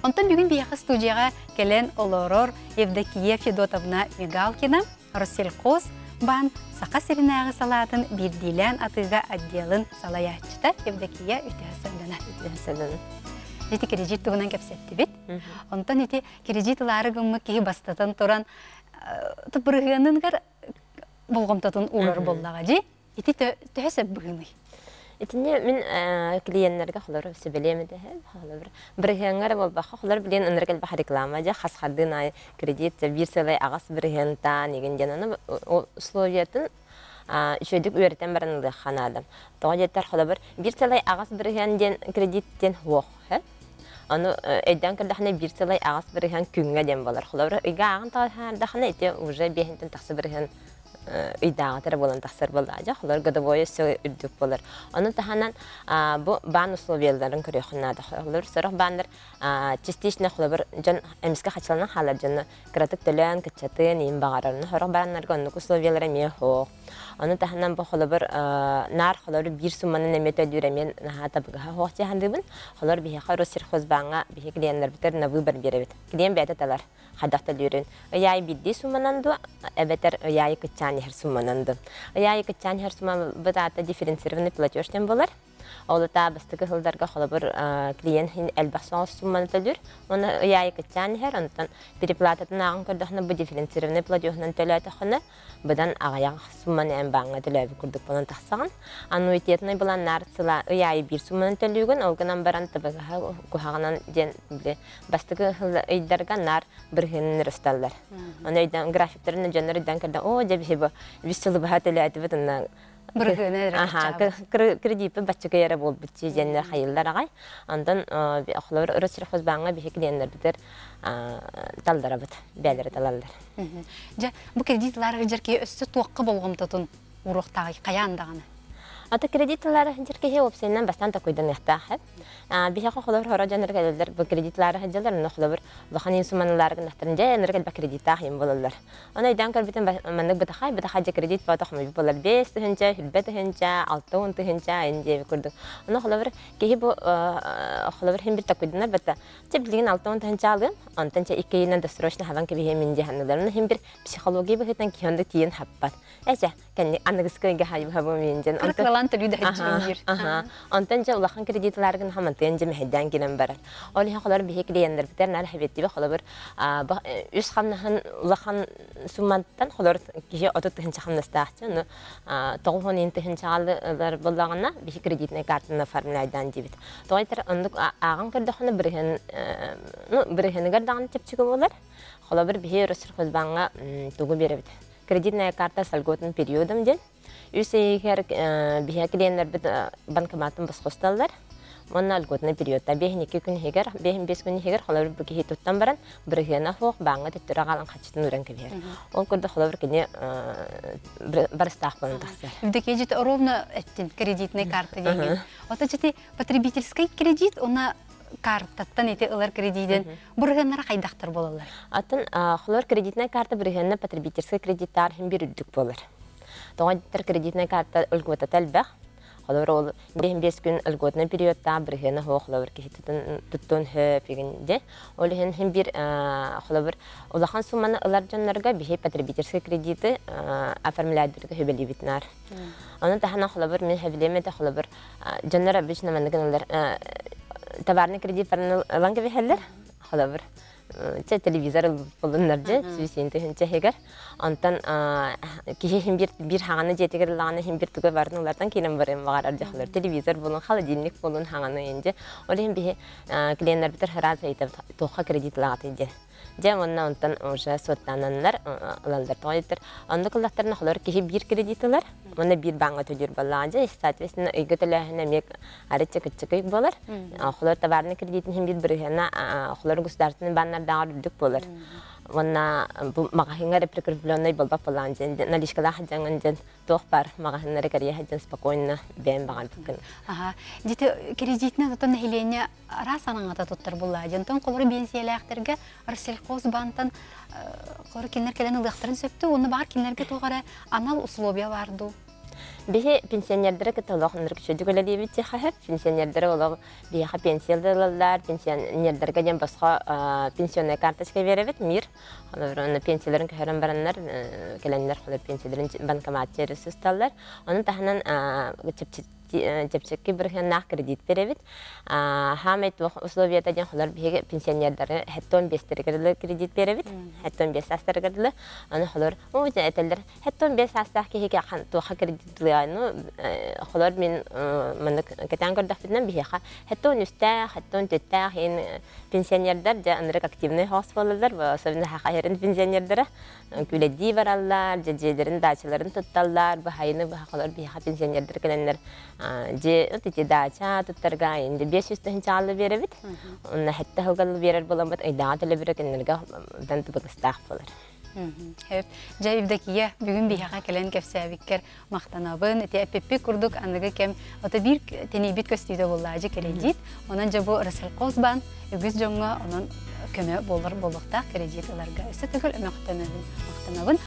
Онтон бүгін бияқы студияға келен олорор Евдокия Федотовна Мигалкина, Россельхоз бан сақа сиринағы салатын бирдилен атыға отделын салаячыта Евдокия үтіғасындана. Жеті кредит туғынан кәпсетті бет. Онтан еті кредитлары ғымы кейі бастатын тұран тұпырығыныңғар болғымтатын ұлар боллаға жи. Еті төхесі бұғыны. Етінде мен клиентлерге қолары өсі білемі де. Бірігенғар болбаққа қолар білен ұныргел бақ реклама жа қасқардың ай кредит бір сылай ағас бірігентан еген жананы условиятын үшөйдік өреттен баранылды қанадым. Тоға жеттер қолар бір сылай ағас бірігенден кредиттен оқ. Аны эйдән кырдахны бир сылай агас бирген күнгә дем балар. Хулар ига агын тагындахны эте уже бехинтен таксы бирген ыйдага тер болан таксыр булда. Жа хулар годовое сө үдүк болар. Аны таханан бу бан условияларын көрөхнәдә. Хулар сырык бандар частично хулар жан эмискә хачалны халар жанны кратык төлән кичәтен им багарны. Хорык баннарга аны условиялары мехо. Аны таханан бу хулар нар хулар бир сумманы немете дүремен нахата бага хохчы хандыбын. Хулар бихе Россельхоз банга бихе клиентлер битер на выбор беребит. Клиент бететалар хадакта дүрен. Яй бидди суммананды эбетер яй кычан хер суммананды. Яй кычан хер сумма бетата дифференцированный платеж тем болар. Олата бастыгы хылдарга холобыр клиент хин элбасан сумманы төлүр. Оны яй кычан хер антан переплататын агын көрдөхнө бу дифференцированный платежнан төлөтө хана быдан агаяк сумманы эн банга төлөбү күрдүк болон таксаган. Аннуитетный булан нарсыла яй бир сумманы төлүгөн олганан баран табага кухаганан ден биле бастыгы хылдарга нар бирген ресталлар. Анайдан графиктерин жанрыдан кырда о жебе висылы бахатылаты бутунна кредит баччыга яра бол битчи жендер хайылдар агай. Андан ахлар Россельхоз банга бихе клиенттер битер талдарабыт, бәлер талалдар. Жа бу кредитларга жерке өссө туакка болгомтотун уруктагы каяндаганы. Ата кредитлары жерке опсеннен бастан такойдан яхтахып. Бихе холор хора жанргалдар бу кредитлары хаҗалар нохлабыр баханин суманаларга нахтырынжа энергел ба кредиттах им болалар. Анайдан карбитен маннык битахай битахаҗа кредит батахмы болар 5 тыгынча, хилбет тыгынча, 6 тыгынча инде күрдүк. Аны холор кеһи бу холор хим бит такойданнар бата. Чеблигин 6 тыгынча алган, антанча 2 йынан досрочно хаван кебе мен жаһаннарларны хим бир психология бихетен киһәндә тиен хаппат. Әҗә, кәнни анныгыскыга хабы менҗен. Антанча улахан кредитларгын хамантен жем хеддан килен барар. Олиха холор бихе клиенттер битер нар хабетти бе холор үс хамнахан улахан сумматтан холор киһи отот тыгын чахамнастаачы ну тогон интыгын чагалар боллагына бихе кредитный картаны формуляйдан дибит. Тойтер андык аган кырдахны бирген бирген гардагын чепчиге болар. Холор бихе Россельхоз банга тугу беребит. Кредитная карта с льготным периодом ден. Үсейгер бихе клиенттер бит банкоматтан баскосталар. Монна льготный периодта бехин 2 күн хегер, бехин 5 күн хегер холор бу ки туттан баран биргена хок банга теттера галан качтын үрен кебер. Ол көрдө холор кене барстах болон тахсар. Евдокия жете ровно эттин кредитный карта деген. Ота жете потребительский кредит, она картаттан эти ылар кредитен биргеннер кайдактар болалар. Атын холор кредитный карта биргенне потребительский кредиттар хим бир үдүк болар. Тоғандыр кредитный карта үлгөті тәлбәқ. Қолыр ол 5 күн үлгөтінің периодта біргені хоқылыр кехеттін тұттың хөпігінде. Ол хем бір қолыр олақан сумманы ұлар жанларға бейхей потребительский кредиті оформляйдырға хөбелі бітінар. Оны тахана қолыр мен хөбелемеді қолыр жанлар обычно мәнігін ұлар товарный кредит барыны ұлан кебе қолыр. Телевизор болуннаржы сүсенте хенче хегер антан кихе хим бир хаганы жетегер лаганы хим бир туга бардыңлардан келем барым багарар жахлар телевизор болун холодильник болун хаганы энде олем бихе клиенттер битер хараз айтып тоха кредит лагат энде Демонна онтан уже соттананнар алалдар тойтер. Анда кыллактарны холор кихи бир кредитлар. Мына бир банга төдүр балланжа, соответственно, ыгытылахына мек арычы кычыкый болар. Холор товарный кредитин хим бир биргена холор государственный баннарда үрдүк болар. Мына магазинга прикрепленный болбап балланжа, наличкалар хажанган тох бар магазиннары кария хаджан спокойно бен баган бүкүн. Ага. Дите кредитне тотон хилене расанаңата тоттар булла. Жантон колору бенсиялактерге Россельхоз банктан колору кинер келен ылыктарын сөптү. Оны бар кинерге тогара анал условия барды. Бихи пенсионердері кітолық нұрк шөді көлі бітті қағып, пенсионердері олық бейхі пенсиялдылар, пенсионердерге ден басқа пенсионный карточка беребет, мир. Оны пенсияларын көхерін баранлар, келенлер қолыр пенсияларын банкоматтері сұсталар. Оның тағынан жепчекке бір нақ кредит беребет. Хамайт условията ден қолар бейхі пенсионердері хәттон бестіргірлі кредит беребет, хәттон бес астыргірлі. Оны қолар, өте әтелер, хәттон бес астақ кейхеге туға кредит холор мен кетен көрдөх биден бихеха хәттон үстә хәттон төттә хин пенсионердар да анрак активный хас болалар ва особенно хәйрен пенсионердар күләди бараллар җәҗәләрен дачаларын тотталлар бу хайны бу холор бихеха пенсионердар келәннәр җе үтә дача тоттарга инде 500 тән чалы беребит уны хәтта хылгал берер буламат айда теле берек энергә дан тубыстах булар. Хеп, жайбдакия бүгүн бияга келен кепсәбиккер мактанабын, эти эппи курдук андыгы кем ота бир тенибит көстүдө буллажы кредит, онан жабу Россельхоз банк үгүз жоңга онан көмө болор болукта кредит аларга. Эсе төгөл мактанабын.